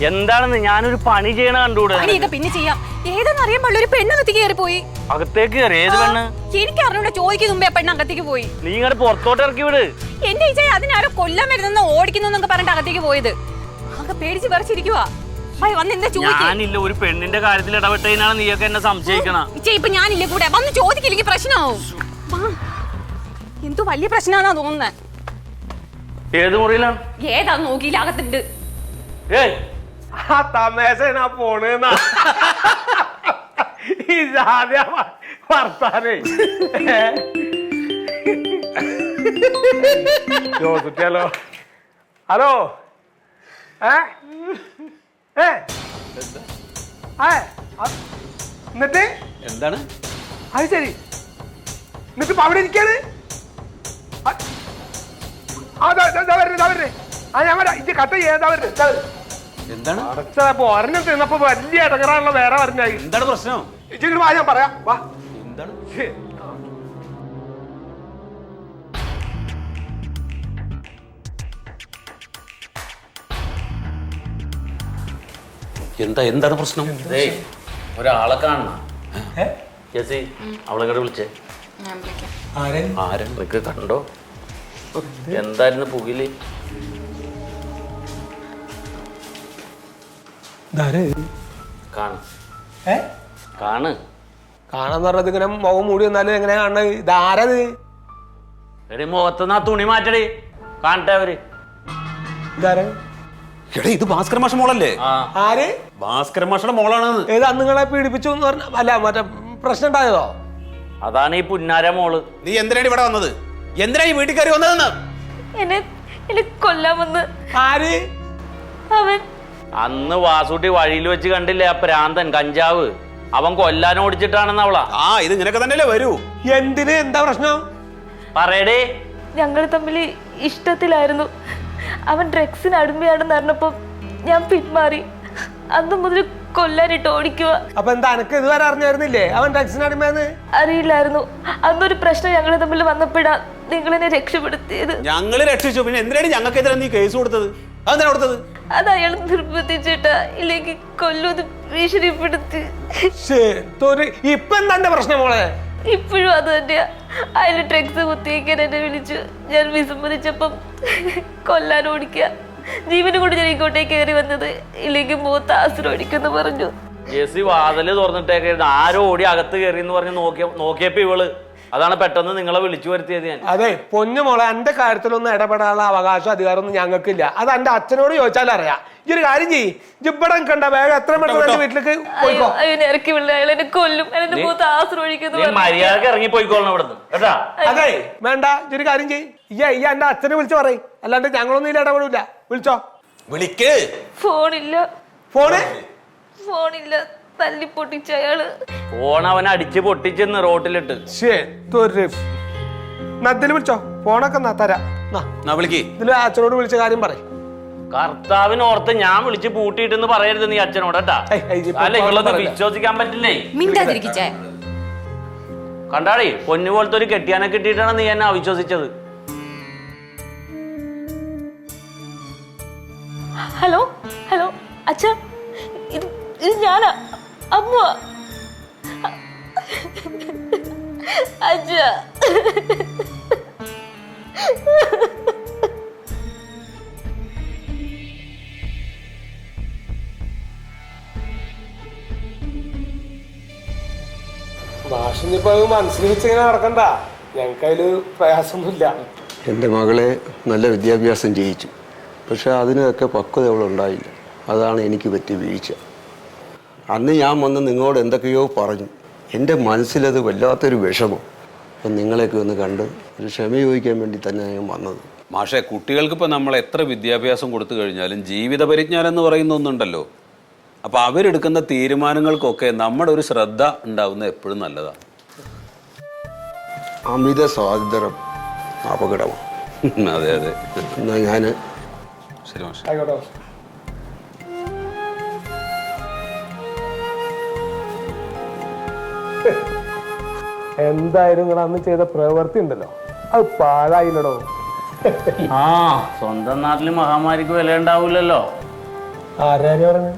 എന്താണെന്ന് ഞാനൊരു പണി ചെയ്യണ കണ്ടുകൂടെ? പിന്നെ ചെയ്യാം. ഏതെന്ന് അറിയാൻ പാടില്ല, ഒരു പെണ്ണകത്തേക്ക് കയറി പോയി. അകത്തേക്ക് കയറി? ഏത് പെണ്ണ്? എനിക്ക് അറിഞ്ഞൂടെ, ചോദിക്കും മുമ്പേ പെണ്ണ് അകത്തേക്ക് പോയി. നീ ഇങ്ങനെ പുറത്തോട്ട് ഇറക്കി വിട്. എന്റെ ഇച്ചായ അതിനാരോ കൊല്ലാൻ വരുന്ന ഓടിക്കുന്നു പറഞ്ഞിട്ട് അകത്തേക്ക് പോയത്. ആകെ പേടിച്ച് പറിച്ചിരിക്കുവാ. ഞാനില്ല, ഒരു പെണ്ണിന്റെ കാര്യത്തിൽ ഇടപെട്ടതിനാണ് നീയൊക്കെ എന്നെ സംശയിക്കണം. ഇപ്പൊ ഞാനില്ല കൂടെ, വന്ന് ചോദിക്കില്ലെങ്കിൽ പ്രശ്നമാവും. എന്തോ വലിയ പ്രശ്നമാണെന്നാ തോന്നുന്നത്. ഏത് മുറിയിലാണ്? ഏതാ നോക്കിയില്ല, അകത്തുണ്ട്. പോണേന്നാ വർത്താനേ ജോസുട്ടിയാലോ. ഹലോ എന്നിട്ട് എന്താണ് അത് ശരി, എന്നിട്ട് ഇപ്പൊ അവിടെ ഇരിക്കാണ്. ഞാൻ വരാം, ഇത് കട്ട ഏതാ വരുന്നത്? എന്താണ് അടച്ചപ്പോ ഒരെണ്ണം തിന്നപ്പോ വലിയ ഇടങ്ങറാണല്ലോ വേറെ പറഞ്ഞായി. എന്താണ് പ്രശ്നം? ഇച്ചിരി വാ, ഞാൻ പറയാം. വാ. എന്താണ് എന്താണ് പ്രശ്നം? ഒരാളെ കാണണം. ജെസി, അവളെ കൂടെ വിളിച്ചേ. ആരൊക്കെ കണ്ടോ? എന്തായിരുന്നു പുകില്? കാണാന്ന് പറഞ്ഞത് ഇങ്ങനെ മുഖം മൂടി വന്നാലും എങ്ങനെ കാണണത്? ഇതാരത്? എടി മുഖത്തുനിന്ന് ആ തുണി മാറ്റടി, കാണട്ടെ അവര്. ഇതാര? എടാ, ഇത് ഭാസ്കര മാഷ മോളല്ലേ? ആര്? ഭാസ്കര മാഷയുടെ മോളാണ്. ഏത് അന്ന് നിങ്ങളെ പീഡിപ്പിച്ചു എന്ന് പറഞ്ഞ? അല്ല, മറ്റേ പ്രശ്നം ഉണ്ടായതോ? അതാണ് ഈ പുന്നാര മോള്. നീ എന്തിനാണ് ഇവിടെ വന്നത്? എന്തിനാ ഈ വീട്ടിൽ കയറി വന്നതെന്ന്? എന്നെ കൊല്ലാമെന്ന്. ആര്? അവൻ. അന്ന് വാസൂട്ടി വഴിയിൽ വെച്ച് കണ്ടില്ലേ ആ പ്രാന്തൻ കഞ്ചാവ്? അവൻ കൊല്ലാൻ ഓടിച്ചിട്ടാണെന്ന് അവളാ. ഇത് ഇങ്ങനെയൊക്കെ തന്നെയല്ലേ വരൂ. എന്തിന്? എന്താ പ്രശ്നം? പറയടേ. ഞങ്ങൾ തമ്മിൽ ഇഷ്ടത്തിലായിരുന്നു. അവൻ ഡ്രഗ്സിന് അടിമയാണെന്ന് അറിഞ്ഞപ്പോ ഞാൻ പിന്മാറി. അന്ന് മുതൽ കൊല്ലാനിട്ട് ഓടിക്കുക. അപ്പൊ എന്താ, എനക്ക് ഇതുവരെ അറിഞ്ഞായിരുന്നില്ലേ അവൻ ഡ്രഗ്സിന് അടിമയെന്ന്? അറിയില്ലായിരുന്നു. അന്നൊരു പ്രശ്നം ഞങ്ങൾ തമ്മിൽ വന്നപ്പോഴാ നിങ്ങളെന്നെ രക്ഷപ്പെടുത്തിയത്. ഞങ്ങള് രക്ഷിച്ചു, പിന്നെ എന്തിനാണ് ഞങ്ങൾക്കെതിരെ നീ കേസ് കൊടുത്തത്? അതെന്താ കൊടുത്തത്? അത് അയാൾ നിർബന്ധിച്ചിട്ടാ, ഇല്ലെങ്കിൽ കൊല്ലൂന്ന് ഭീഷണിപ്പെടുത്തി. ഇപ്പൊ എന്താ പ്രശ്നം മോളെ? ഇപ്പോഴും അത് തന്നെയാ. അയാൾ ഡ്രഗ്സ് കുത്തിയേക്കാൻ എന്നെ വിളിച്ചു. ഞാൻ വിസമ്മതിച്ചപ്പം കൊല്ലാൻ ഓടിക്കുക. ജീവനും കൊണ്ട് ഞാൻ ഇങ്ങോട്ടേക്ക് കയറി വന്നത്, ഇല്ലെങ്കിൽ മൂത്ത ആശ്രം ഓടിക്കുന്നു പറഞ്ഞു. ജെസി വാതില് തുറന്നിട്ടേക്കായിരുന്നു. ആരോ ഓടി അകത്ത് കയറി എന്ന് പറഞ്ഞ് നോക്കിയപ്പോ ഇവള്. അതാണ് പെട്ടെന്ന് നിങ്ങളെ വിളിച്ചു വരുത്തിയത് ഞാൻ. അതെ പൊന്നു മോളെ, എന്റെ കാര്യത്തിലൊന്നും ഇടപെടാനുള്ള അവകാശം അധികാരമൊന്നും ഞങ്ങൾക്കില്ല. അത് എന്റെ അച്ഛനോട് ചോദിച്ചാൽ അറിയാം. ഈ ഒരു കാര്യം ചെയ്യ്, ജിബടം കണ്ട വേഗം എത്ര പെട്ടെന്ന് വീട്ടിലേക്ക് പോയിക്കോ. ഇറക്കി വിളില്ല, അയാൾ എന്നെ കൊല്ലും. എന്നെ മൂത്ത ആശ്രം ഒഴിക്കുന്നു. മര്യാദക്ക് ഇറങ്ങി പോയിക്കോളണം ഇവിടുന്ന് കേട്ടാ. അതെ വേണ്ട, ഈ ഒരു കാര്യം ചെയ്യ്, ഈ എന്റെ അച്ഛനെ വിളിച്ചു പറയും. അല്ലാണ്ട് ഞങ്ങളൊന്നും ഇതിൽ ഇടപെടില്ല. വിളിച്ചോ. വിളിക്ക്. ഫോണില്ല. ഫോണില്ല, തല്ലി പൊട്ടിച്ച അയാള്. ഫോൺ അവൻ അടിച്ച് പൊട്ടിച്ചെന്ന് റോട്ടിലിട്ട്. നദ്ദില് വിളിച്ചോ. ഫോണൊക്കെ തരാം. ഇതില് അച്ഛനോട് വിളിച്ച കാര്യം പറയും. കർത്താവിനോർത്ത് ഞാൻ വിളിച്ച് പൂട്ടിയിട്ടെന്ന് പറയരുത് നീ അച്ഛനോട് കേട്ടാ. അല്ല, ഇവളൊന്നും വിശ്വസിക്കാൻ പറ്റില്ലേ. കണ്ടാടേ, പൊന്നു പോലത്തെ ഒരു കെട്ടിയാനെ കിട്ടിയിട്ടാണ് നീ എന്നെ അവിശ്വസിച്ചത്. ഹലോ അച്ഛാ, ഇത് ഞാനാ, അമ്മ. അച്ഛാ, ഭാഷനിപ്പോ മനസ്സിൽ വെച്ചിങ്ങനെ നടക്കണ്ട. ഞങ്ങൾക്ക് അതില് പ്രയാസമൊന്നുമില്ല. എൻ്റെ മകളെ നല്ല വിദ്യാഭ്യാസം ചെയ്യിച്ചു, പക്ഷെ അതിനൊക്കെ പക്വത അവളുണ്ടായില്ല. അതാണ് എനിക്ക് പറ്റിയ വീഴ്ച. അന്ന് ഞാൻ വന്ന് നിങ്ങളോട് എന്തൊക്കെയോ പറഞ്ഞു. എൻ്റെ മനസ്സിലത് വല്ലാത്തൊരു വിഷമം. അപ്പം നിങ്ങളെയൊക്കെ ഒന്ന് കണ്ട് ഒരു ക്ഷമ ചോദിക്കാൻ വേണ്ടി തന്നെ ഞാൻ വന്നത്. മാഷെ, കുട്ടികൾക്കിപ്പോൾ നമ്മൾ എത്ര വിദ്യാഭ്യാസം കൊടുത്തു കഴിഞ്ഞാലും ജീവിത പരിജ്ഞാനം എന്ന് പറയുന്ന ഒന്നുണ്ടല്ലോ. അപ്പോൾ അവരെടുക്കുന്ന തീരുമാനങ്ങൾക്കൊക്കെ നമ്മുടെ ഒരു ശ്രദ്ധ ഉണ്ടാവുന്നത് എപ്പോഴും നല്ലതാണ്. അമിത സ്വാതന്ത്ര്യം അപകടമാണ്. അതെ അതെ. എന്നാൽ ഞാൻ ശരി മാഷെ. ആയിക്കോട്ടെ. എന്തായാലും നിങ്ങൾ അന്ന് ചെയ്ത പ്രവൃത്തി ഉണ്ടല്ലോ, അത് പാഴായില്ലടോ. ആ സ്വന്തം നാട്ടില് മഹാമാരിക്ക് വില ഉണ്ടാവൂലല്ലോ. ആരാര് പറഞ്ഞു?